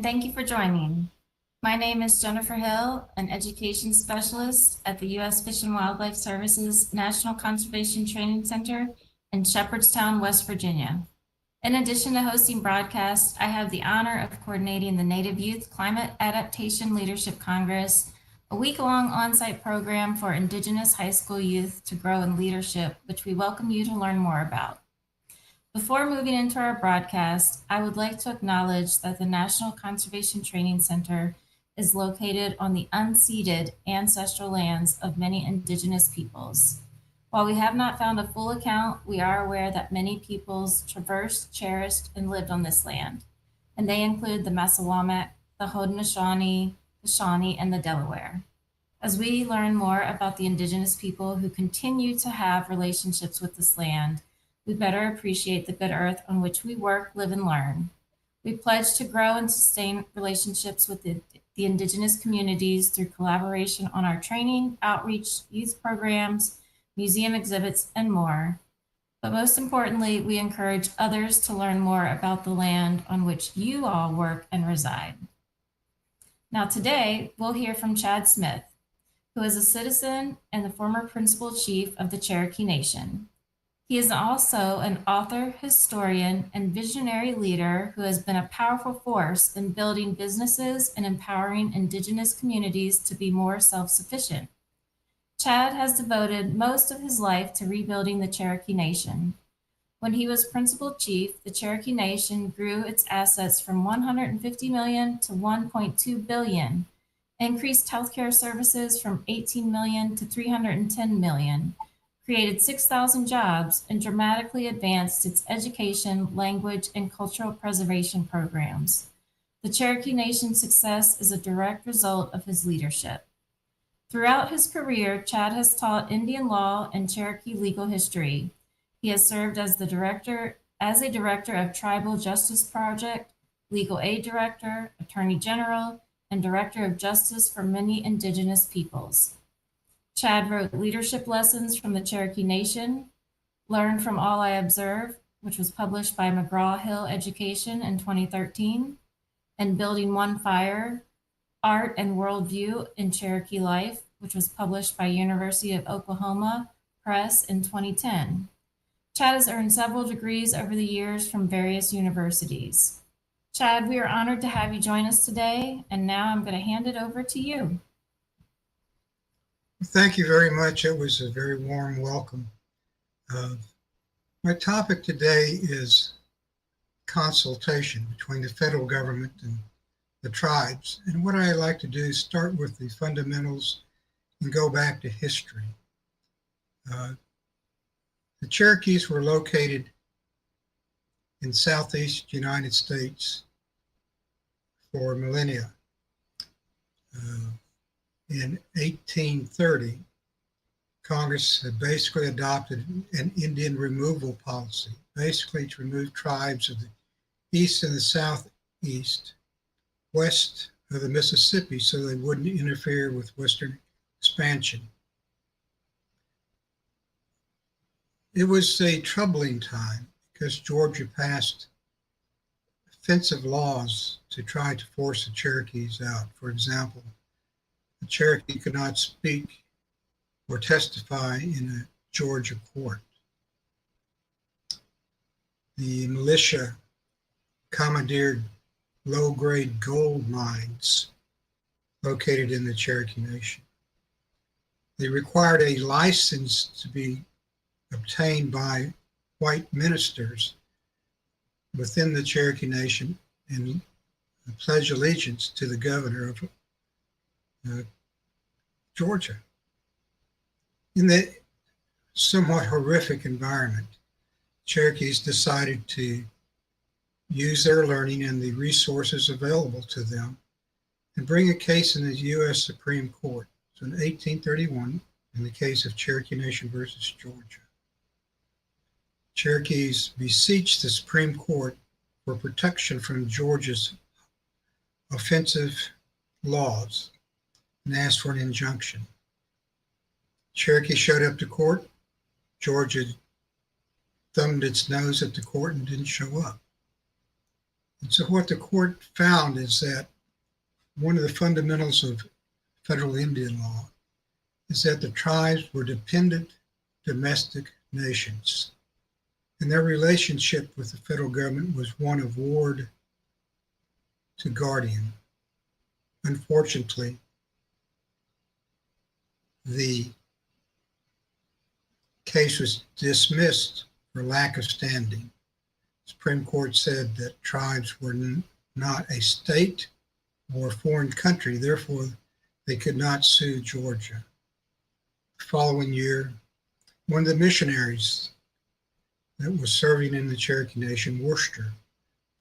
thank you for joining. My name is Jennifer Hill, an education specialist at the U.S. Fish and Wildlife Services National Conservation Training Center in Shepherdstown, West Virginia. In addition to hosting broadcasts, I have the honor of coordinating the Native Youth Climate Adaptation Leadership Congress, a week-long on-site program for Indigenous high school youth to grow in leadership, which we welcome you to learn more about. Before moving into our broadcast, I would like to acknowledge that the National Conservation Training Center is located on the unceded ancestral lands of many Indigenous peoples. While we have not found a full account, we are aware that many peoples traversed, cherished, and lived on this land, and they include the Massawamak, the Haudenosaunee, the Shawnee, and the Delaware. As we learn more about the Indigenous people who continue to have relationships with this land, we better appreciate the good earth on which we work, live, and learn. We pledge to grow and sustain relationships with the Indigenous communities through collaboration on our training, outreach, youth programs, museum exhibits, and more. But most importantly, we encourage others to learn more about the land on which you all work and reside. Now today, we'll hear from Chad Smith, who is a citizen and the former principal chief of the Cherokee Nation. He is also an author, historian, and visionary leader who has been a powerful force in building businesses and empowering Indigenous communities to be more self-sufficient. Chad has devoted most of his life to rebuilding the Cherokee Nation. When he was principal chief, the Cherokee Nation grew its assets from $150 million to $1.2 billion, increased healthcare services from $18 million to $310 million, created 6,000 jobs, and dramatically advanced its education, language, and cultural preservation programs. The Cherokee Nation's success is a direct result of his leadership. Throughout his career, Chad has taught Indian law and Cherokee legal history. He has served as a director of Tribal Justice Project, legal aid director, attorney general, and director of justice for many Indigenous peoples. Chad wrote Leadership Lessons from the Cherokee Nation, Learn from All I Observe, which was published by McGraw-Hill Education in 2013, and Building One Fire, Art and Worldview in Cherokee Life, which was published by University of Oklahoma Press in 2010. Chad has earned several degrees over the years from various universities. Chad, we are honored to have you join us today, and now I'm going to hand it over to you. Thank you very much. It was a very warm welcome. My topic today is consultation between the federal government and the tribes. And what I like to do is start with the fundamentals and go back to history. The Cherokees were located in Southeast United States for millennia. In 1830, Congress had basically adopted an Indian removal policy, basically to remove tribes of the east and the southeast, west of the Mississippi, so they wouldn't interfere with Western expansion. It was a troubling time because Georgia passed offensive laws to try to force the Cherokees out. For example, the Cherokee could not speak or testify in a Georgia court. The militia commandeered low-grade gold mines located in the Cherokee Nation. They required a license to be obtained by white ministers within the Cherokee Nation and pledge allegiance to the governor of Georgia. In the somewhat horrific environment, Cherokees decided to use their learning and the resources available to them and bring a case in the U.S. Supreme Court. So in 1831, in the case of Cherokee Nation versus Georgia, Cherokees beseeched the Supreme Court for protection from Georgia's offensive laws and asked for an injunction. Cherokee showed up to court. Georgia thumbed its nose at the court and didn't show up. And so what the court found is that one of the fundamentals of federal Indian law is that the tribes were dependent domestic nations, and their relationship with the federal government was one of ward to guardian. Unfortunately, the case was dismissed for lack of standing. The Supreme Court said that tribes were not a state or a foreign country, therefore they could not sue Georgia. The following year, one of the missionaries that was serving in the Cherokee Nation, Worcester,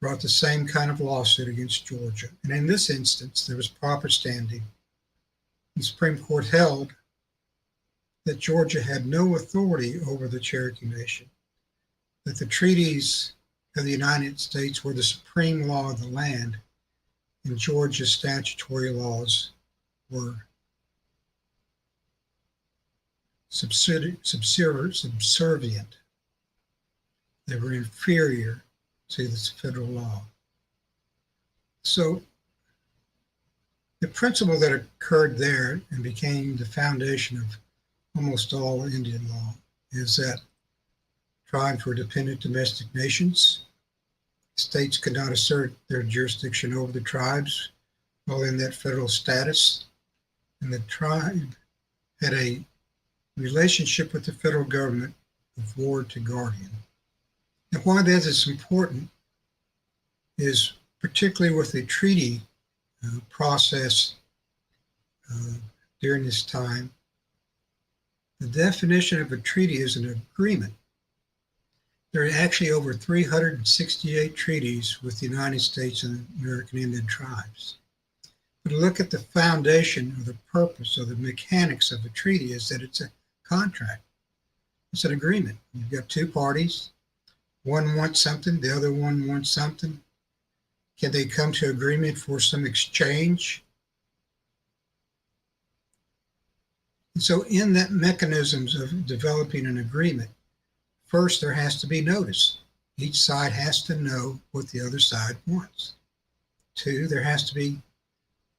brought the same kind of lawsuit against Georgia. And in this instance, there was proper standing. The Supreme Court held that Georgia had no authority over the Cherokee Nation, that the treaties of the United States were the supreme law of the land, and Georgia's statutory laws were subservient. They were inferior to this federal law. So the principle that occurred there and became the foundation of almost all Indian law is that tribes were dependent domestic nations. States could not assert their jurisdiction over the tribes while in that federal status, and the tribe had a relationship with the federal government of ward to guardian. And why that is important is particularly with the treaty process during this time, the definition of a treaty is an agreement. There are actually over 368 treaties with the United States and American Indian tribes. But to look at the foundation or the purpose or the mechanics of a treaty is that it's a contract. It's an agreement. You've got two parties. One wants something, the other one wants something. Can they come to agreement for some exchange? And so in that mechanisms of developing an agreement, first there has to be notice. Each side has to know what the other side wants. Two, there has to be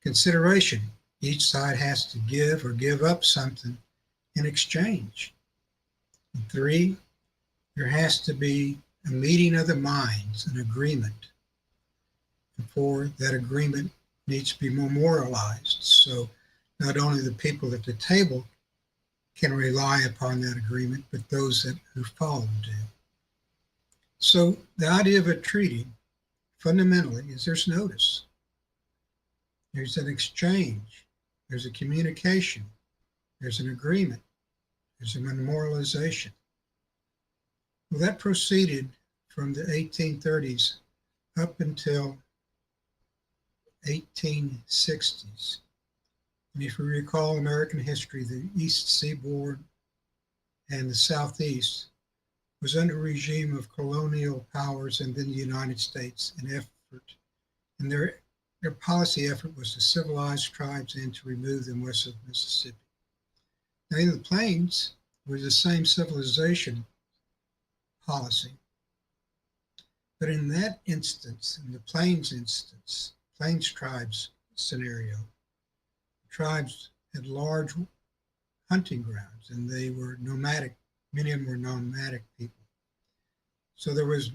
consideration. Each side has to give or give up something in exchange. And three, there has to be a meeting of the minds, an agreement. And four, that agreement needs to be memorialized. So not only the people at the table can rely upon that agreement, but those who follow do. So the idea of a treaty fundamentally is there's notice. There's an exchange. There's a communication. There's an agreement. There's a memorialization. Well, that proceeded from the 1830s up until 1860s. And if you recall American history, the East Seaboard and the Southeast was under a regime of colonial powers and then the United States, and their policy effort was to civilize tribes and to remove them west of Mississippi. Now in the plains was the same civilization policy. But in that instance, in the plains instance, plains tribes scenario, tribes had large hunting grounds and they were nomadic. Many of them were nomadic people. So there was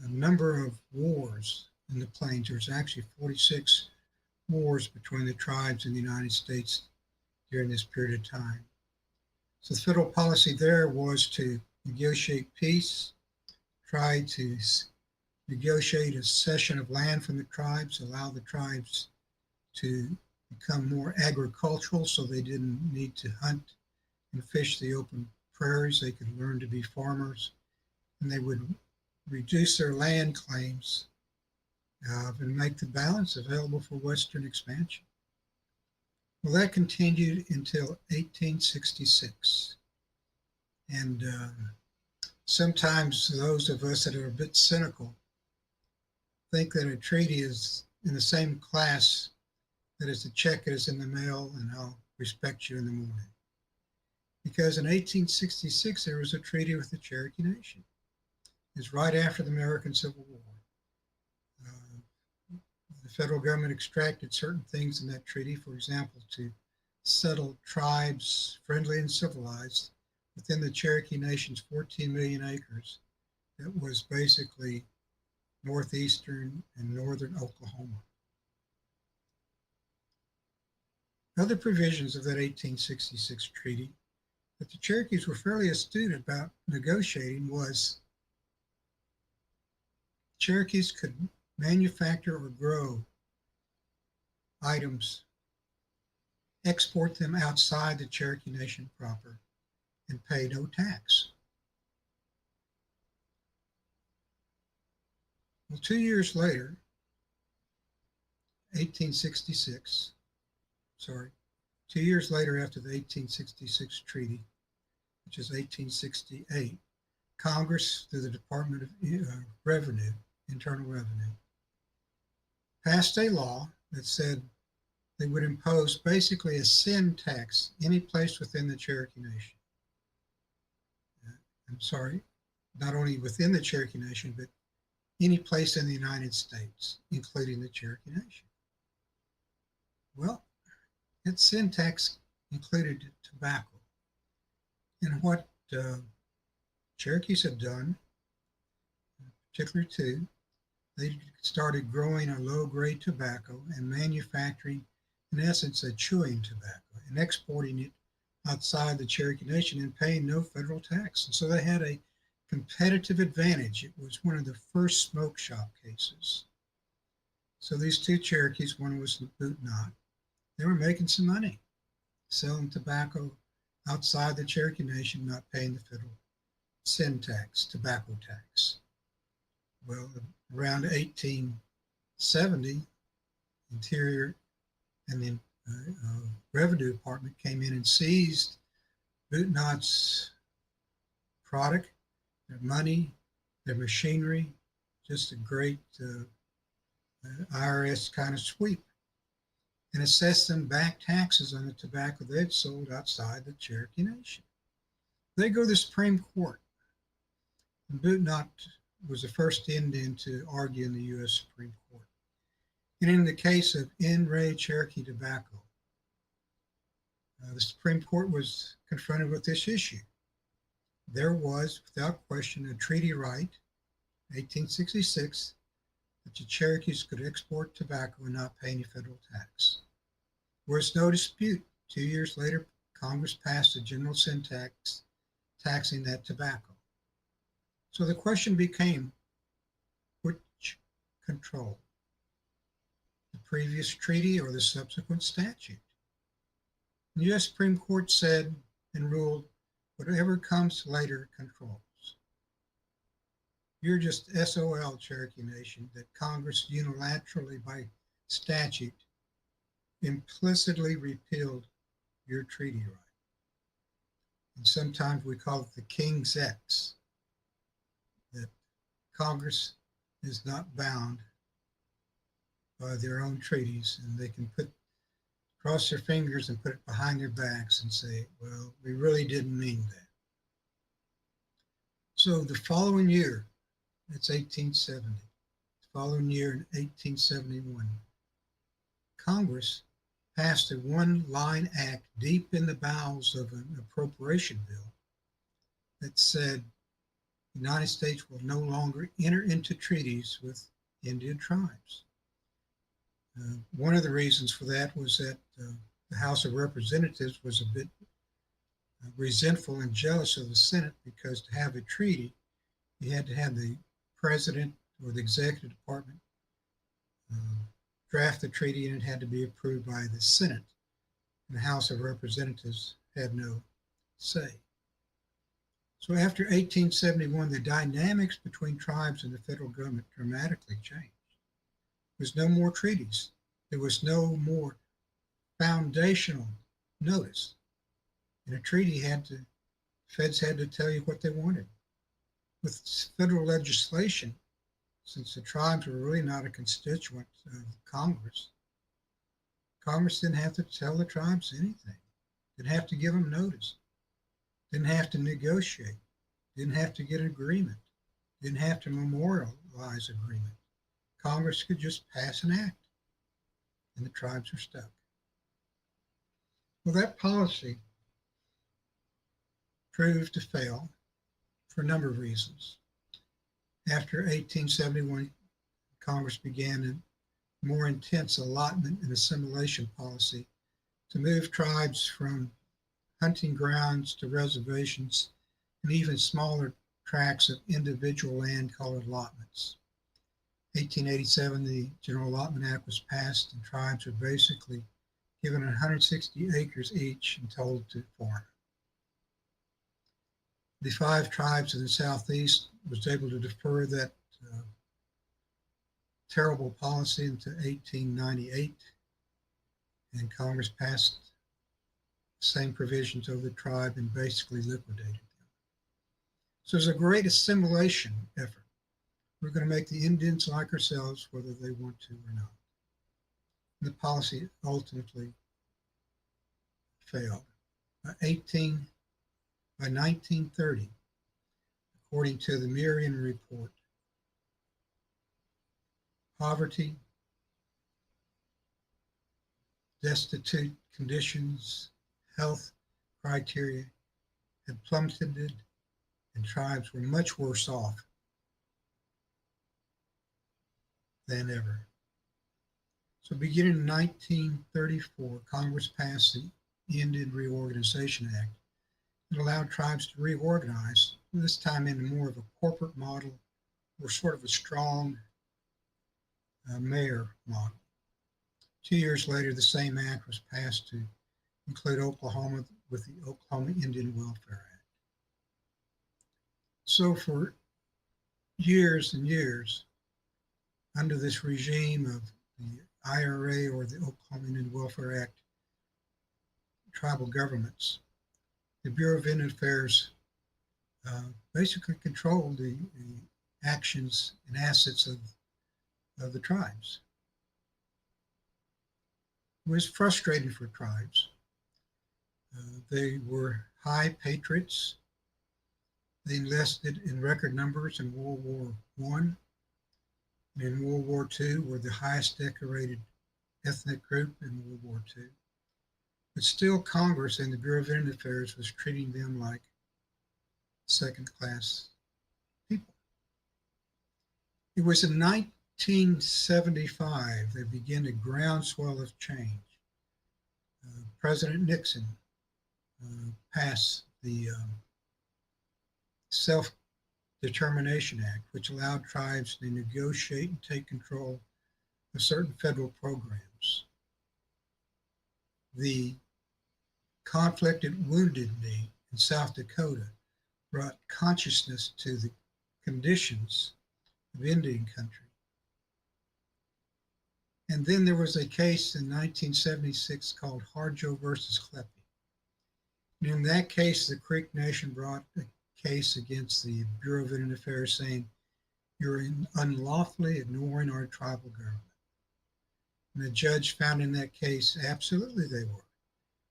a number of wars in the plains. There was actually 46 wars between the tribes and the United States during this period of time. So the federal policy there was to negotiate peace, try to negotiate a cession of land from the tribes, allow the tribes to become more agricultural so they didn't need to hunt and fish the open prairies. They could learn to be farmers, and they would reduce their land claims and make the balance available for Western expansion. Well, that continued until 1866. And sometimes those of us that are a bit cynical think that a treaty is in the same class that is a check that is in the mail and I'll respect you in the morning. Because in 1866, there was a treaty with the Cherokee Nation. It was right after the American Civil War. The federal government extracted certain things in that treaty, for example, to settle tribes friendly and civilized within the Cherokee Nation's 14 million acres that was basically northeastern and northern Oklahoma. Other provisions of that 1866 treaty that the Cherokees were fairly astute about negotiating was Cherokees could manufacture or grow items, export them outside the Cherokee Nation proper, and pay no tax. Well, 2 years later, 1866, 2 years later after the 1866 treaty, which is 1868, Congress, through the Department of Revenue, Internal Revenue, passed a law that said they would impose basically a sin tax any place within the Cherokee Nation. Not only within the Cherokee Nation, but any place in the United States, including the Cherokee Nation. Well, that sin tax included tobacco. And what Cherokees had done, particularly two, they started growing a low-grade tobacco and manufacturing, in essence, a chewing tobacco and exporting it outside the Cherokee Nation and paying no federal tax. And so they had a competitive advantage. It was one of the first smoke shop cases. So these two Cherokees, one was the Boot Knot, they were making some money selling tobacco outside the Cherokee Nation, not paying the federal sin tax, tobacco tax. Well, around 1870, Interior and the Revenue Department came in and seized Boot Knot's product, their money, their machinery, just a great IRS kind of sweep, and assessed them back taxes on the tobacco they'd sold outside the Cherokee Nation. They go to the Supreme Court. And Boot Knot was the first Indian to argue in the U.S. Supreme Court. And in the case of N. Ray Cherokee Tobacco, the Supreme Court was confronted with this issue. There was, without question, a treaty right, 1866, that the Cherokees could export tobacco and not pay any federal tax. There was no dispute. 2 years later, Congress passed a general sin tax taxing that tobacco. So the question became, which control? The previous treaty or the subsequent statute? The U.S. Supreme Court said and ruled, whatever comes later controls. You're just SOL, Cherokee Nation, that Congress unilaterally by statute implicitly repealed your treaty right. And sometimes we call it the King's X, that Congress is not bound by their own treaties, and they can cross their fingers and put it behind their backs and say, well, we really didn't mean that. So the following year, it's 1870, the following year in 1871, Congress passed a one-line act deep in the bowels of an appropriation bill that said the United States will no longer enter into treaties with Indian tribes. One of the reasons for that was that the House of Representatives was a bit resentful and jealous of the Senate, because to have a treaty, you had to have the president or the executive department draft the treaty, and it had to be approved by the Senate. And the House of Representatives had no say. So after 1871, the dynamics between tribes and the federal government dramatically changed. There was no more treaties. There was no more foundational notice. In a treaty, feds had to tell you what they wanted. With federal legislation, since the tribes were really not a constituent of Congress, Congress didn't have to tell the tribes anything. Didn't have to give them notice. Didn't have to negotiate. Didn't have to get an agreement. Didn't have to memorialize agreement. Congress could just pass an act and the tribes are stuck. Well, that policy proved to fail for a number of reasons. After 1871, Congress began a more intense allotment and assimilation policy to move tribes from hunting grounds to reservations and even smaller tracts of individual land called allotments. 1887, the General Allotment Act was passed, and tribes were basically given 160 acres each and told to farm. The 5 tribes in the Southeast was able to defer that terrible policy into 1898, and Congress passed the same provisions over the tribe and basically liquidated them. So there's a great assimilation effort. We're going to make the Indians like ourselves, whether they want to or not. And the policy ultimately failed. By 1930, according to the Marion Report, poverty, destitute conditions, health criteria had plummeted, and tribes were much worse off than ever. So beginning in 1934, Congress passed the Indian Reorganization Act. It allowed tribes to reorganize, this time in more of a corporate model or sort of a strong mayor model. 2 years later, the same act was passed to include Oklahoma with the Oklahoma Indian Welfare Act. So for years and years, under this regime of the IRA or the Oklahoma Indian Welfare Act, tribal governments, the Bureau of Indian Affairs basically controlled the actions and assets of the tribes. It was frustrating for tribes. They were high patriots. They enlisted in record numbers in World War I. And in World War II were the highest decorated ethnic group in World War II. But still, Congress and the Bureau of Indian Affairs was treating them like second-class people. It was in 1975 they began a groundswell of change. President Nixon passed the Self-Determination Act, which allowed tribes to negotiate and take control of certain federal programs. The conflict at Wounded Knee in South Dakota brought consciousness to the conditions of Indian country. And then there was a case in 1976 called Harjo versus Kleppe. And in that case, the Creek Nation brought a case against the Bureau of Indian Affairs saying, you're unlawfully ignoring our tribal government. And the judge found in that case, absolutely they were,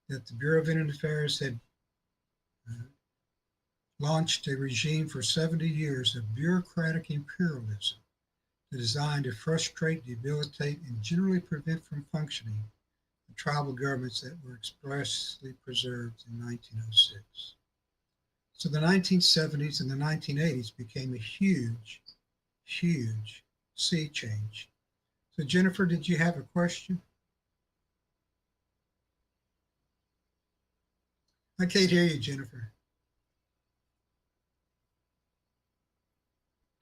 that the Bureau of Indian Affairs had launched a regime for 70 years of bureaucratic imperialism designed to frustrate, debilitate, and generally prevent from functioning the tribal governments that were expressly preserved in 1906. So the 1970s and the 1980s became a huge, huge sea change. So Jennifer, did you have a question? I can't hear you, Jennifer.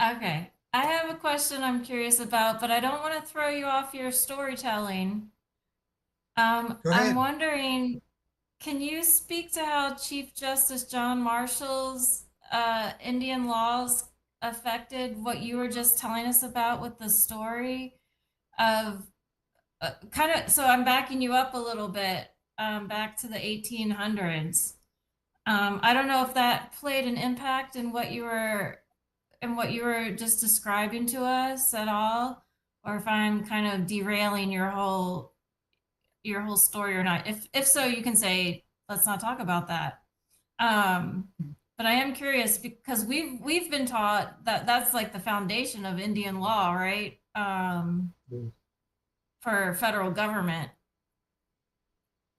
Okay, I have a question I'm curious about, but I don't want to throw you off your storytelling. Go ahead. I'm wondering, can you speak to how Chief Justice John Marshall's Indian laws affected what you were just telling us about with the story of so I'm backing you up a little bit, back to the 1800s. I don't know if that played an impact in what you were just describing to us at all, or if I'm kind of derailing your whole story or not. If so, you can say, let's not talk about that. But I am curious because we've been taught that that's like the foundation of Indian law, right? for federal government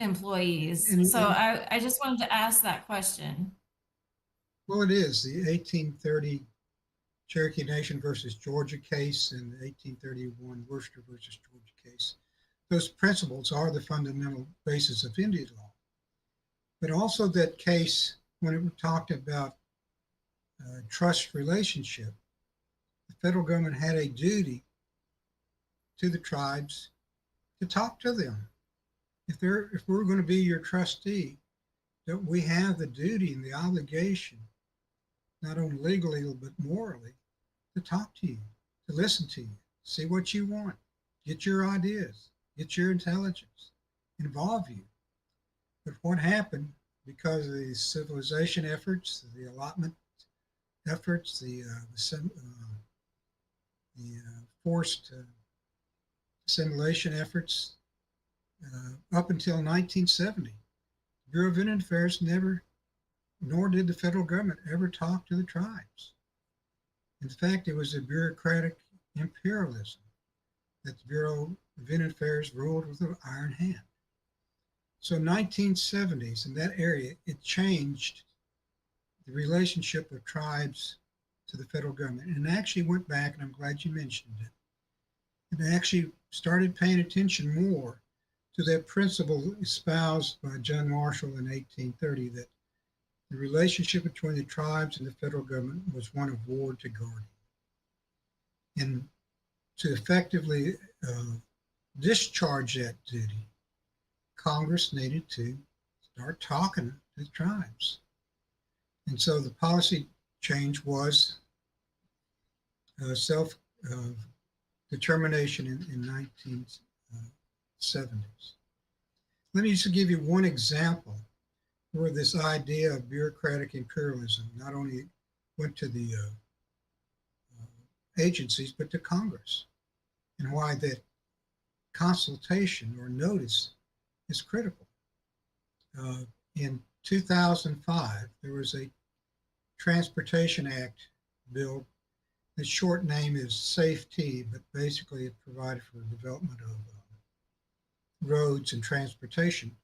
employees. And- So I just wanted to ask that question. Well, it is the 1830 Cherokee Nation versus Georgia case and the 1831 Worcester versus Georgia case. Those principles are the fundamental basis of Indian law. But also that case, when it talked about trust relationship, the federal government had a duty to the tribes to talk to them. If we're going to be your trustee, don't we have the duty and the obligation, not only legally but morally, to talk to you, to listen to you, see what you want, get your ideas, get your intelligence, involve you. But what happened because of the civilization efforts, the allotment efforts, the forced assimilation efforts, up until 1970, the Bureau of Indian Affairs never, nor did the federal government ever talk to the tribes. In fact, it was a bureaucratic imperialism that the Bureau of Indian Affairs ruled with an iron hand. So 1970s, in that area, it changed the relationship of tribes to the federal government. And it actually went back, and I'm glad you mentioned it. It actually started paying attention more to that principle espoused by John Marshall in 1830, that the relationship between the tribes and the federal government was one of ward to guardian. And to effectively discharge that duty, Congress needed to start talking to the tribes. And so the policy change was self-determination in 1970s. Let me just give you one example where this idea of bureaucratic imperialism not only went to the agencies, but to Congress, and why that consultation or notice is critical. In 2005, there was a Transportation Act bill. The short name is SAFE-T, but basically it provided for the development of roads and transportation.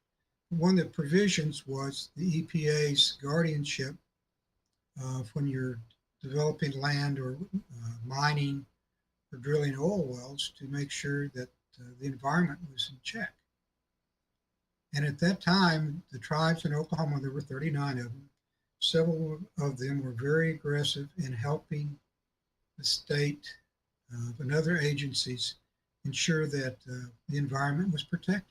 One of the provisions was the EPA's guardianship of when you're developing land or mining or drilling oil wells, to make sure that the environment was in check. And at that time, the tribes in Oklahoma, there were 39 of them, several of them were very aggressive in helping the state and other agencies ensure that the environment was protected.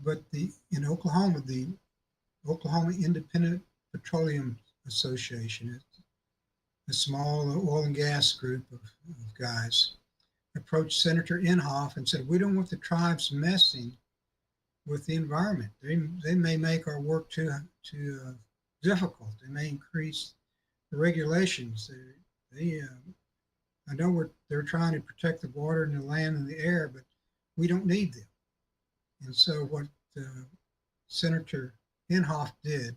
But in Oklahoma, the Oklahoma Independent Petroleum Association, a small oil and gas group of guys, approached Senator Inhofe and said, we don't want the tribes messing with the environment. They may make our work too difficult. They may increase the regulations. I know they're trying to protect the water and the land and the air, but we don't need them. And so what Senator Inhofe did,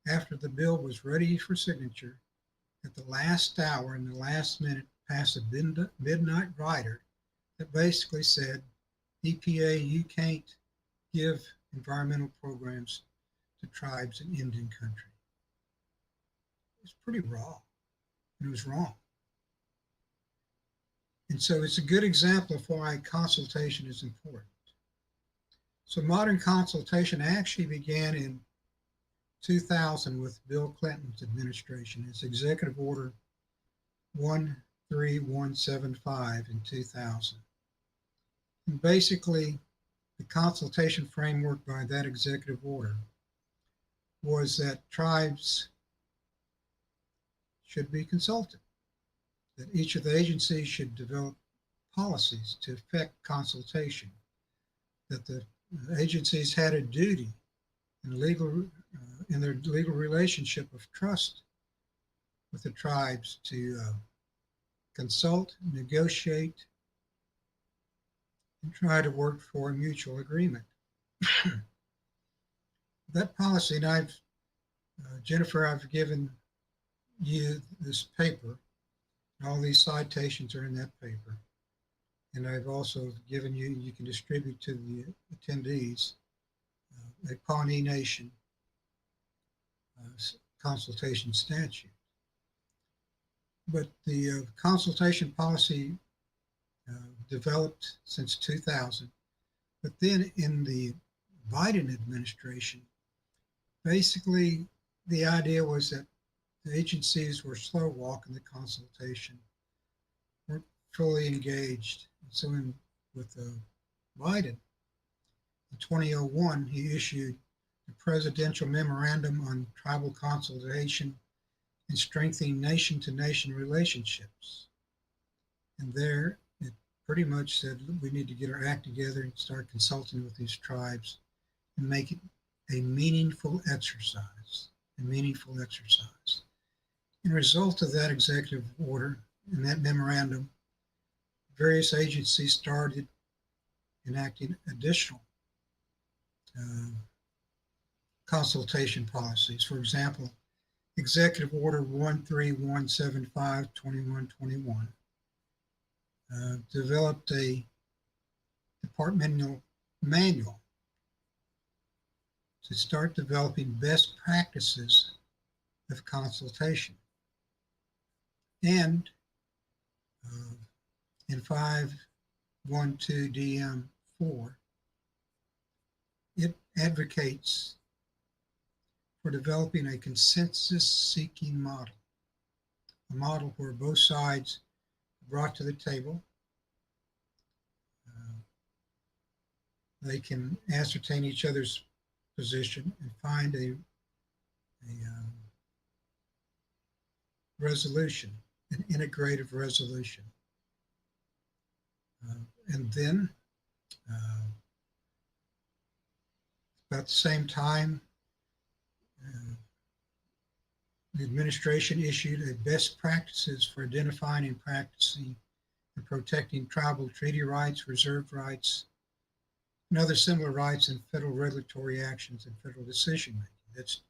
after the bill was ready for signature, at the last hour, in the last minute, passed a midnight rider that basically said, EPA, you can't give environmental programs to tribes in Indian country. It was pretty raw, and it was wrong. And so it's a good example of why consultation is important. So modern consultation actually began in 2000 with Bill Clinton's administration. It's Executive Order 13175 in 2000. And basically, the consultation framework by that executive order was that tribes should be consulted, that each of the agencies should develop policies to affect consultation, that the agencies had a duty in their legal relationship of trust with the tribes to consult, negotiate, and try to work for a mutual agreement. That policy, and Jennifer, I've given you this paper. All these citations are in that paper. and I've also given you, you can distribute to the attendees, a Pawnee Nation consultation statute. But the consultation policy developed since 2000, but then in the Biden administration, basically the idea was that the agencies were slow walking the consultation, weren't fully engaged. So with Biden, in 2001, he issued the Presidential Memorandum on Tribal Consultation and Strengthening Nation-to-Nation Relationships. And there it pretty much said we need to get our act together and start consulting with these tribes and make it a meaningful exercise, a meaningful exercise. In result of that executive order and that memorandum, various agencies started enacting additional consultation policies. For example, Executive Order 13175/2121 developed a departmental manual to start developing best practices of consultation. And in 512DM4, it advocates for developing a consensus-seeking model, a model where both sides are brought to the table. They can ascertain each other's position and find a resolution, an integrative resolution. And then, about the same time, the administration issued a best practices for identifying and practicing and protecting tribal treaty rights, reserved rights, and other similar rights in federal regulatory actions and federal decision making. That's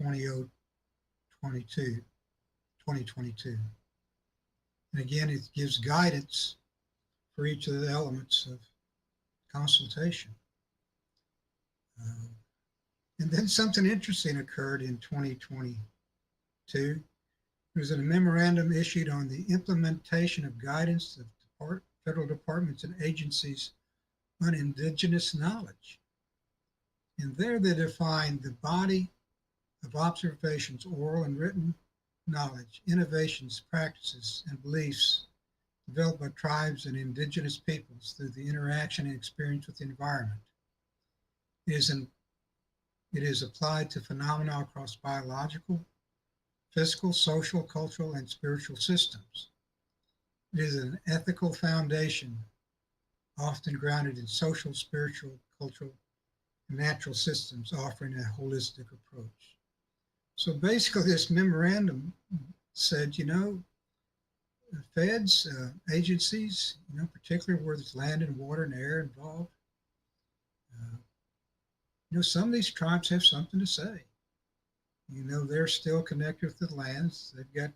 2022. And again, it gives guidance for each of the elements of consultation. And then something interesting occurred in 2022. There was a memorandum issued on the implementation of guidance of federal departments and agencies on Indigenous knowledge. And there they defined the body of observations, oral and written knowledge, innovations, practices, and beliefs developed by tribes and Indigenous peoples through the interaction and experience with the environment. It is applied to phenomena across biological, physical, social, cultural, and spiritual systems. It is an ethical foundation, often grounded in social, spiritual, cultural, and natural systems, offering a holistic approach. So basically, this memorandum said, feds, agencies, particularly where there's land and water and air involved, some of these tribes have something to say. They're still connected with the lands. They've got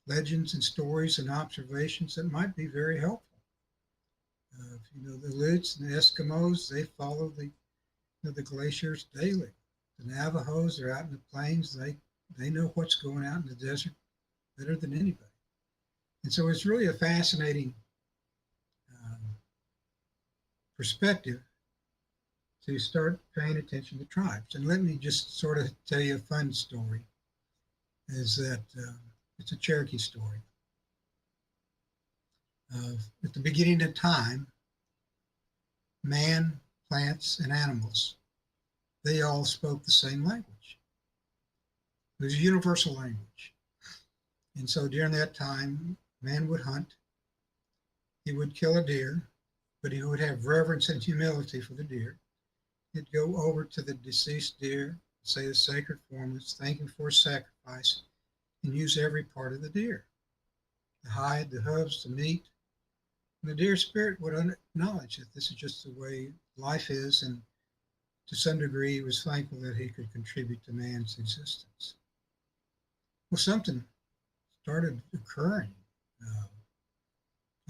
legends and stories and observations that might be very helpful. The Utes and the Eskimos, they follow the glaciers daily. The Navajos, they're out in the plains. They know what's going out in the desert better than anybody. And so it's really a fascinating perspective to start paying attention to tribes. And let me just sort of tell you a fun story, is that it's a Cherokee story. At the beginning of time, man, plants, and animals, they all spoke the same language. It was a universal language. And so during that time, man would hunt, he would kill a deer, but he would have reverence and humility for the deer. He'd go over to the deceased deer, say the sacred formulas, thank him for his sacrifice, and use every part of the deer. The hide, the hooves, the meat. And the deer spirit would acknowledge that this is just the way life is, and to some degree he was thankful that he could contribute to man's existence. Well, something started occurring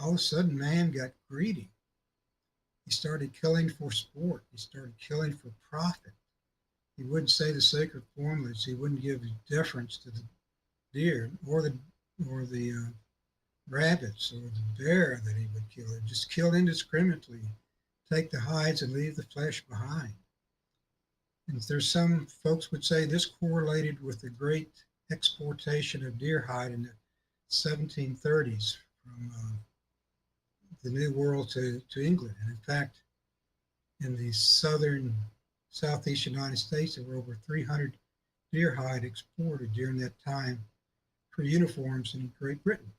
all of a sudden man got greedy. He started killing for sport. He started killing for profit. He wouldn't say the sacred formulas. He wouldn't give deference to the deer or the rabbits or the bear that he would kill. He'd just kill indiscriminately, take the hides and leave the flesh behind. And there's some folks would say this correlated with the great exportation of deer hide in the 1730s from the New World to England. And in fact, in the southeast United States, there were over 300 deer hide exported during that time for uniforms in Great Britain.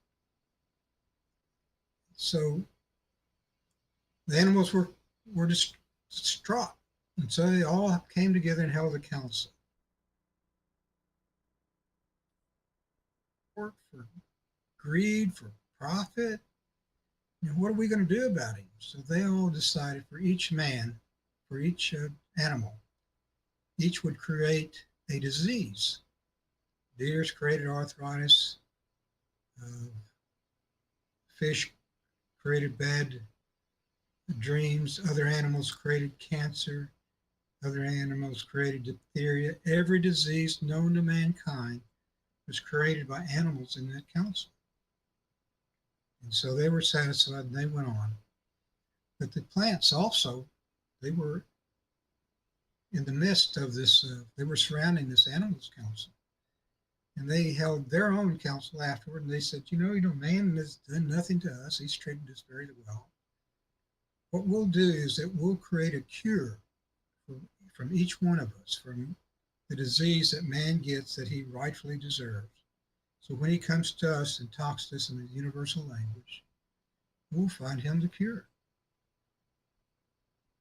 So the animals were distraught. And so they all came together and held a council. For greed, for profit, what are we going to do about him? So they all decided for each man, for each animal, each would create a disease. Deers created arthritis, fish created bad dreams, other animals created cancer, other animals created diphtheria. Every disease known to mankind was created by animals in that council. And so they were satisfied and they went on. But the plants also, they were in the midst of this, they were surrounding this animals council. And they held their own council afterward and they said, man has done nothing to us. He's treated us very well. What we'll do is that we'll create a cure from each one of us, from the disease that man gets that he rightfully deserves. So when he comes to us and talks to us in the universal language, we'll find him the cure.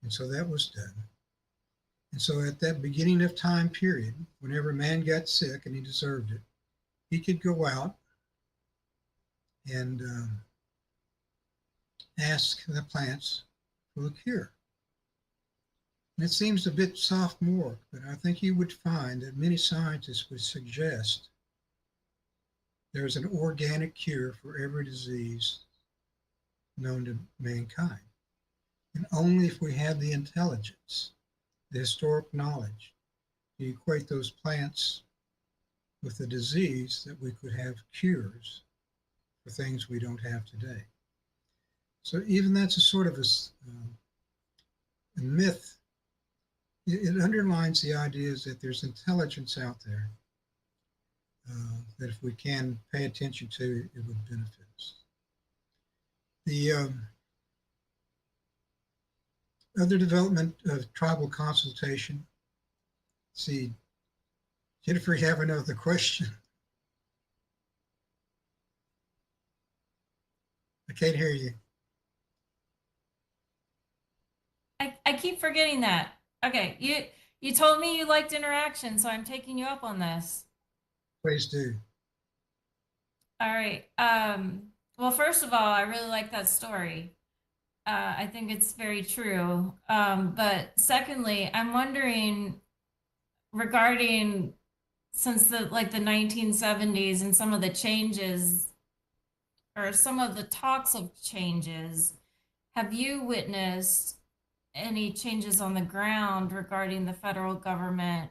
And so that was done. And so at that beginning of time period, whenever man got sick and he deserved it, he could go out and ask the plants for the cure. And it seems a bit sophomoric, but I think you would find that many scientists would suggest there's an organic cure for every disease known to mankind. And only if we had the intelligence, the historic knowledge, to equate those plants with the disease that we could have cures for things we don't have today. So even that's a sort of a myth. It underlines the ideas that there's intelligence out there that if we can pay attention to, it would benefit us. The other development of tribal consultation. See, Jennifer, you have another question? I can't hear you. I keep forgetting that. Okay, you told me you liked interaction, so I'm taking you up on this. Please do. All right. Well, first of all, I really like that story. I think it's very true. But secondly, I'm wondering regarding since the 1970s and some of the changes or some of the talks of changes, have you witnessed any changes on the ground regarding the federal government?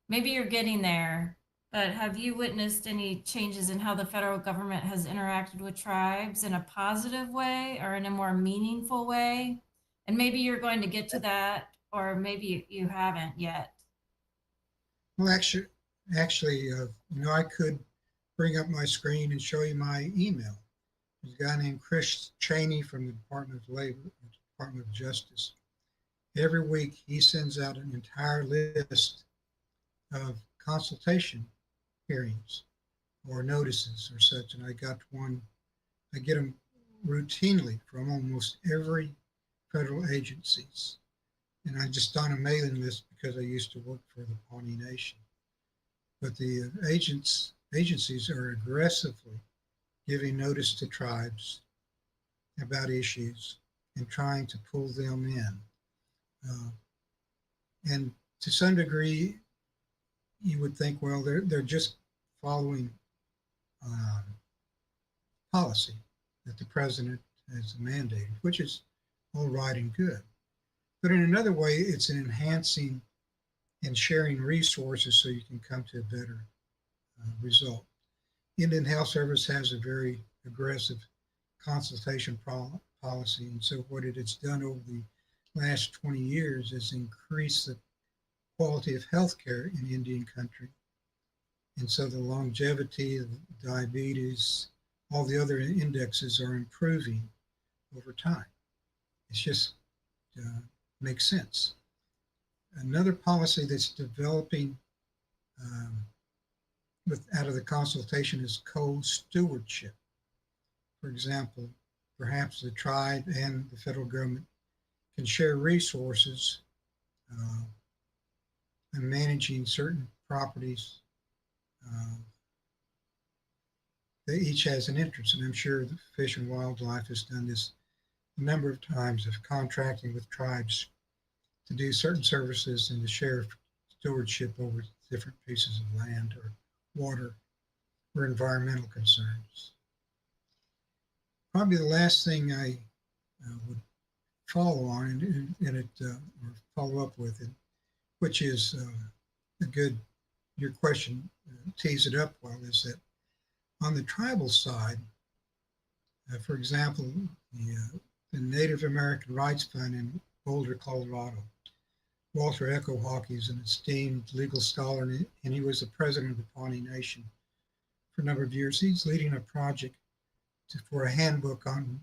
Maybe you're getting there, but have you witnessed any changes in how the federal government has interacted with tribes in a positive way or in a more meaningful way? And maybe you're going to get to that, or maybe you haven't yet. Well, actually, I could bring up my screen and show you my email. There's a guy named Chris Cheney from the Department of Labor, the Department of Justice. Every week, he sends out an entire list of consultation hearings or notices or such. And I get them routinely from almost every federal agencies. And I just on a mailing list because I used to work for the Pawnee Nation. But the agencies are aggressively giving notice to tribes about issues and trying to pull them in. And to some degree, you would think, well, they're just following policy that the president as mandated, which is all right and good. But in another way, it's an enhancing and sharing resources so you can come to a better result. Indian Health Service has a very aggressive consultation policy, and so what it has done over the last 20 years is increase the quality of healthcare in Indian country. And so the longevity, the diabetes, all the other indexes are improving over time. It's just makes sense. Another policy that's developing out of the consultation is co-stewardship. For example, perhaps the tribe and the federal government can share resources in managing certain properties. They each has an interest, and I'm sure the Fish and Wildlife has done this a number of times of contracting with tribes to do certain services and to share stewardship over different pieces of land or water or environmental concerns. Probably the last thing I would follow on or follow up with it, which is your question tees it up well, is that on the tribal side, for example, the Native American Rights Fund in Boulder, Colorado, Walter Echo Hockey is an esteemed legal scholar, and he was the president of the Pawnee Nation for a number of years. He's leading a project for a handbook on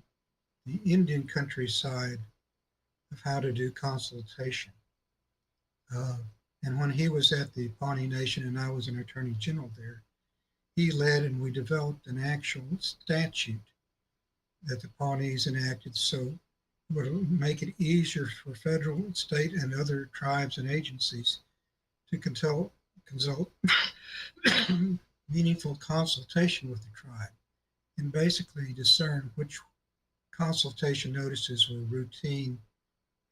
the Indian countryside of how to do consultation. And when he was at the Pawnee Nation and I was an attorney general there, he led and we developed an actual statute that the Pawnees enacted so it would make it easier for federal, state, and other tribes and agencies to consult meaningful consultation with the tribe and basically discern which consultation notices were routine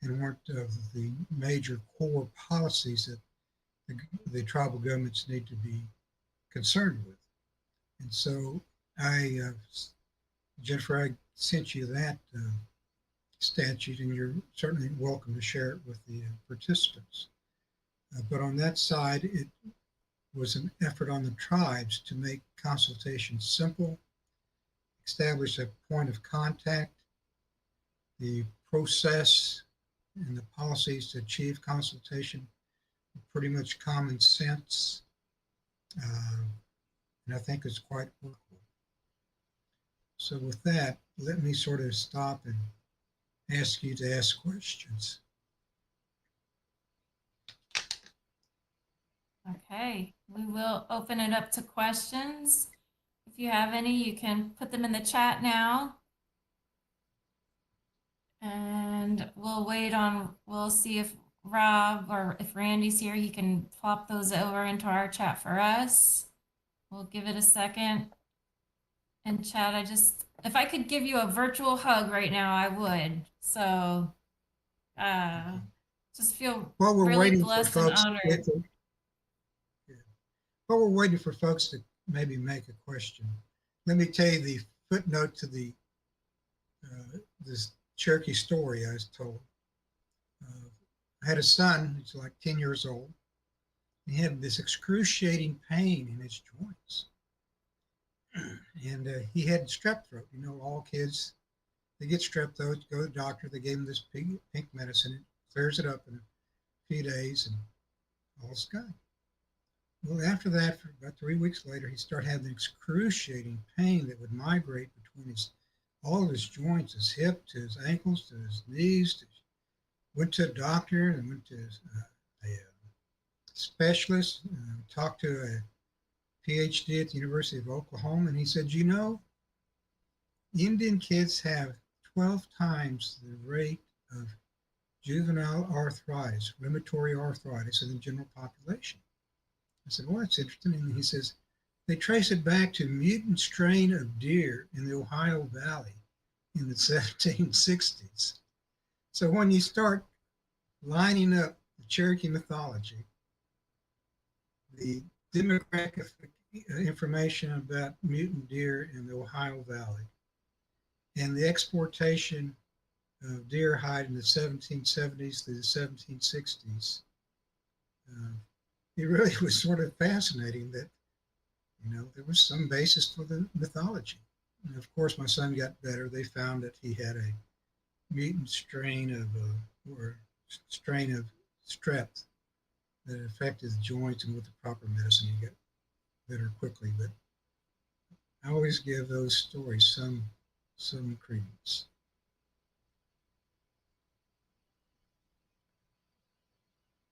and weren't of the major core policies that the tribal governments need to be concerned with. And so Jennifer, I sent you that statute, and you're certainly welcome to share it with the participants. But on that side, it was an effort on the tribes to make consultation simple, establish a point of contact, the process and the policies to achieve consultation were pretty much common sense, and I think it's quite workable. So with that, let me sort of stop and ask you to ask questions. Okay, we will open it up to questions. If you have any, you can put them in the chat now. And we'll see if Rob or if Randy's here, he can plop those over into our chat for us. We'll give it a second. And Chad, if I could give you a virtual hug right now, I would. So just feel really blessed and honored. While we're waiting for folks to maybe make a question, let me tell you the footnote to this Cherokee story I was told. I had a son who's like 10 years old. He had this excruciating pain in his joints. And he had strep throat. You know, all kids, they get strep throat, go to the doctor, they gave him this pink medicine, it clears it up in a few days, and all's good. Well, after that, for about 3 weeks later, he started having excruciating pain that would migrate between all of his joints, his hip to his ankles to his knees. Went to a doctor and went to a specialist, talked to a PhD at the University of Oklahoma, and he said, you know, Indian kids have 12 times the rate of juvenile arthritis, rheumatoid arthritis in the general population. I said, well, that's interesting. And he says, they trace it back to mutant strain of deer in the Ohio Valley in the 1760s. So when you start lining up the Cherokee mythology, the demographic information about mutant deer in the Ohio Valley, And the exportation of deer hide in the 1770s through the 1760s, it really was sort of fascinating that, there was some basis for the mythology. And of course, my son got better. They found that he had a mutant strain of strep that affected his joints, and with the proper medicine, he got better quickly. But I always give those stories some credence.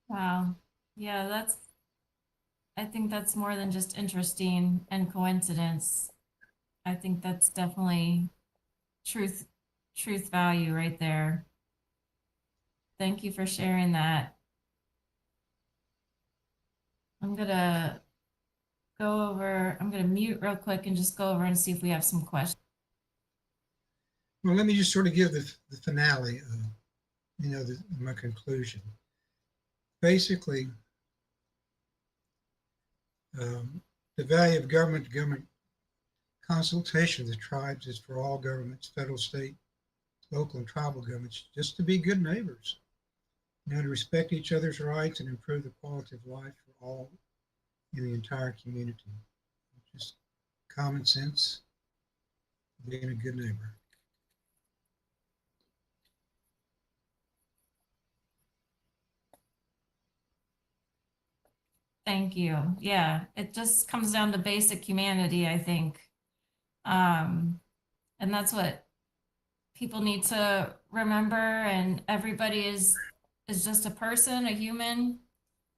Wow. Yeah, I think that's more than just interesting and coincidence. I think that's definitely truth, truth value right there. Thank you for sharing that. I'm gonna I'm gonna mute real quick and just go over and see if we have some questions. Well, let me just sort of give the finale, my conclusion. Basically, the value of government to government consultation of the tribes is for all governments, federal, state, local, and tribal governments, just to be good neighbors, to respect each other's rights and improve the quality of life for all in the entire community. Just common sense, being a good neighbor. Thank you. Yeah, it just comes down to basic humanity, I think. And that's what people need to remember, and everybody is just a person, a human,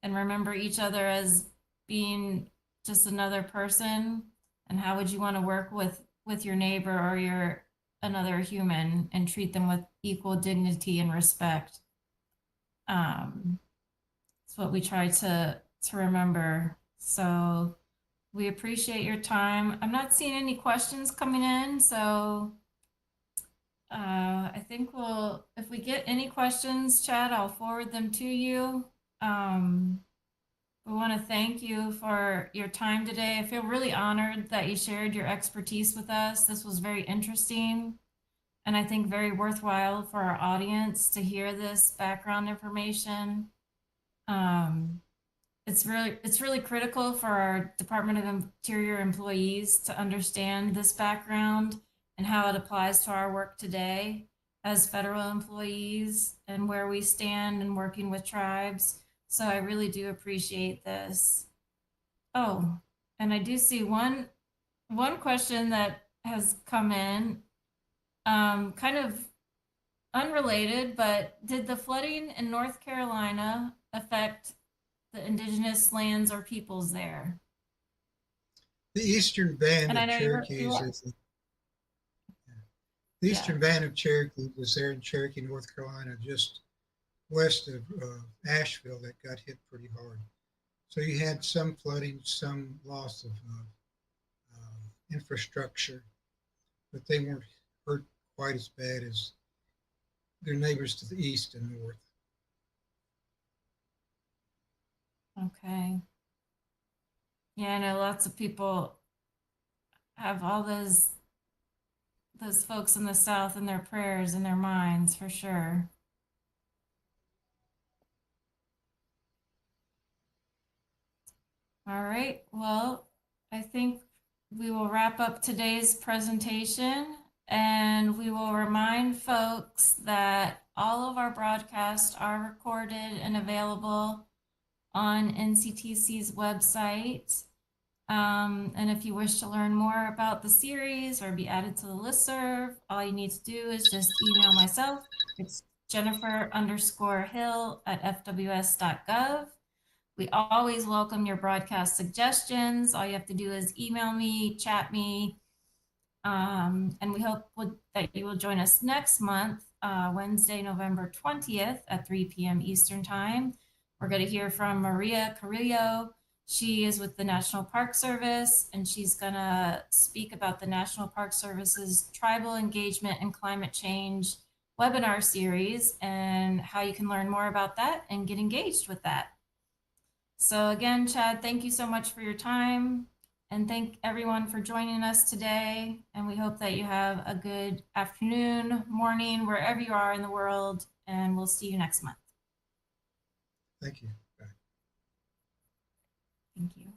and remember each other as being just another person. And how would you want to work with your neighbor or your another human and treat them with equal dignity and respect? It's what we try to remember. So we appreciate your time. I'm not seeing any questions coming in, so I think if we get any questions, Chad, I'll forward them to you. We want to thank you for your time today. I feel really honored that you shared your expertise with us. This was very interesting, and I think very worthwhile for our audience to hear this background information. It's really critical for our Department of Interior employees to understand this background and how it applies to our work today as federal employees and where we stand in working with tribes. So I really do appreciate this. Oh, and I do see one question that has come in, kind of unrelated, but did the flooding in North Carolina affect the indigenous lands or peoples there? The eastern band And I of know Cherokees is the eastern band of Cherokee was there in Cherokee, North Carolina, just west of Asheville, that got hit pretty hard. So you had some flooding, some loss of infrastructure, but they weren't hurt quite as bad as their neighbors to the east and north. Okay. Yeah, I know lots of people have all those folks in the South in their prayers and their minds for sure. All right, well, I think we will wrap up today's presentation, and we will remind folks that all of our broadcasts are recorded and available on NCTC's website. And if you wish to learn more about the series or be added to the listserv, all you need to do is just email myself. It's Jennifer_Hill@fws.gov. We always welcome your broadcast suggestions. All you have to do is email me, chat me, and we hope that you will join us next month, Wednesday, November 20th at 3 p.m. Eastern Time. We're going to hear from Maria Carrillo. She is with the National Park Service, and she's going to speak about the National Park Service's Tribal Engagement and Climate Change webinar series and how you can learn more about that and get engaged with that. So again, Chad, thank you so much for your time. And thank everyone for joining us today. And we hope that you have a good afternoon, morning, wherever you are in the world. And we'll see you next month. Thank you. Thank you.